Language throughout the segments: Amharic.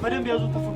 በደንብ ያዙ ጥፉ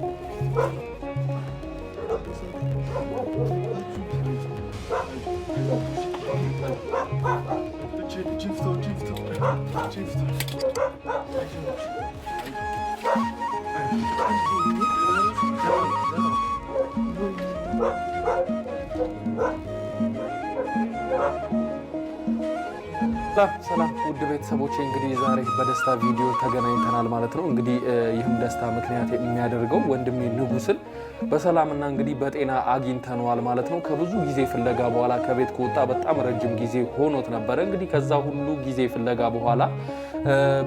ሰላም ውድ ቤተሰቦቼ እንግዲህ ዛሬ በደስታ ቪዲዮ ተገናኝተናል ማለት ነው። እንግዲህ ይህም ደስታ ምክንያት የሚያደርገው ወንድሜ ንጉስን በሰላምና እንግዲህ በጤና አግኝተነዋል ማለት ነው። ከብዙ ጊዜ ፍለጋ በኋላ ከቤት ከወጣ በጣም ረጅም ጊዜ ሆኖት ነበረ። እንግዲህ ከዛ ሁሉ ጊዜ ፍለጋ በኋላ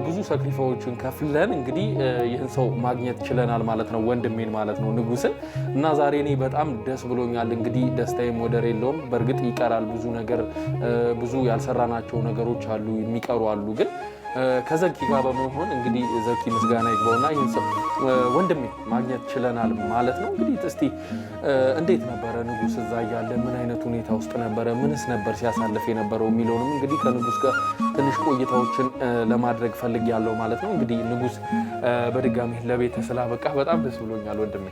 ብዙ ሰክሪፋዎችን ከፍለን እንግዲህ ይህን ሰው ማግኘት ችለናል ማለት ነው፣ ወንድሜን ማለት ነው ንጉስን። እና ዛሬ እኔ በጣም ደስ ብሎኛል። እንግዲህ ደስታዬም ወደር የለውም። በእርግጥ ይቀራል ብዙ ነገር፣ ብዙ ያልሰራናቸው ነገሮች አሉ፣ የሚቀሩ አሉ። ግን ከዘኪ ጋር በመሆን እንግዲህ ዘኪ ምስጋና ይግባውና ይህን ሰው ወንድሜ ማግኘት ችለናል ማለት ነው። እንግዲህ እስቲ እንዴት ነበረ ንጉስ እዛ እያለ ምን አይነት ሁኔታ ውስጥ ነበረ፣ ምንስ ነበር ሲያሳልፍ የነበረው የሚለውንም እንግዲህ ከንጉስ ጋር ትንሽ ቆይታዎችን ለማድረግ ፈልጌያለሁ ማለት ነው። እንግዲህ ንጉስ በድጋሚ ለቤት ስላበቃ በጣም ደስ ብሎኛል ወንድሜ።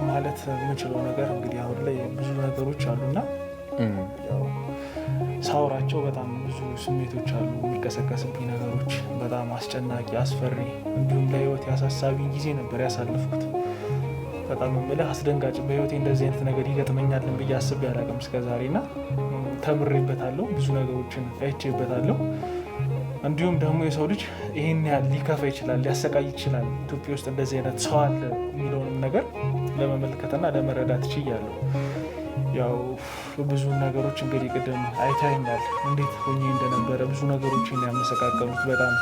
ማለት የምችለው ነገር እንግዲህ አሁን ላይ ብዙ ነገሮች አሉና ሳውራቸው በጣም ብዙ ስሜቶች አሉ፣ የሚቀሰቀስብኝ ነገሮች፣ በጣም አስጨናቂ፣ አስፈሪ እንዲሁም ለህይወት ያሳሳቢ ጊዜ ነበር ያሳለፍኩት። በጣም የምልህ አስደንጋጭ፣ በህይወቴ እንደዚህ አይነት ነገር ይገጥመኛልን ብዬ አስቤ አላውቅም እስከዛሬ እና ተምሬበታለሁ፣ ብዙ ነገሮችን አይቼበታለሁ። እንዲሁም ደግሞ የሰው ልጅ ይህን ያህል ሊከፋ ይችላል፣ ሊያሰቃይ ይችላል፣ ኢትዮጵያ ውስጥ እንደዚህ አይነት ሰው አለ የሚለውንም ነገር ለመመልከትና ለመረዳት ችያለሁ። ያው ብዙ ነገሮች እንግዲህ ቅድም አይታይኛል እንዴት ሆኜ እንደነበረ፣ ብዙ ነገሮችን ያመሰቃቀሉት በጣም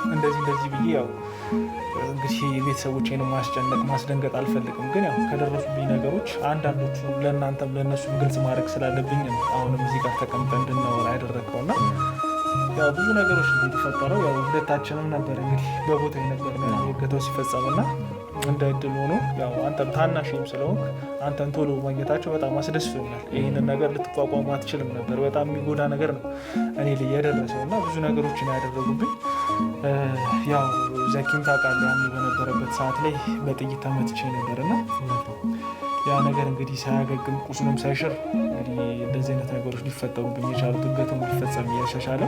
እንደዚህ ብዬ ያው እንግዲህ ቤተሰቦቼን ማስጨነቅ ማስደንገጥ አልፈልግም። ግን ያው ከደረሱብኝ ነገሮች አንዳንዶቹ ለእናንተም ለእነሱም ግልጽ ማድረግ ስላለብኝ ነው አሁንም እዚህ ጋር ተቀምጠን እንድናወራ ያደረግከውና ያው ብዙ ነገሮች የተፈጠረው ያው ሁለታችንም ነበር እንግዲህ በቦታ የነበር የገተው ሲፈጸምና እንደ እድል ሆኖ ያው አንተም ታናሽም ስለሆንክ አንተን ቶሎ ማግኘታቸው በጣም አስደስቶኛል። ይህንን ነገር ልትቋቋሙ አትችልም ነበር። በጣም የሚጎዳ ነገር ነው እኔ ላይ የደረሰው እና ብዙ ነገሮችን ያደረጉብኝ። ያው ዘኪም ታውቃለህ ያኔ በነበረበት ሰዓት ላይ በጥይት ተመትቼ ነበርና ያ ነገር እንግዲህ ሳያገግም ቁስሉም ሳይሽር እንግዲህ እንደዚህ አይነት ነገሮች ሊፈጠሩብኝ የቻሉት እገቱም ሊፈጸም እያሻሻለ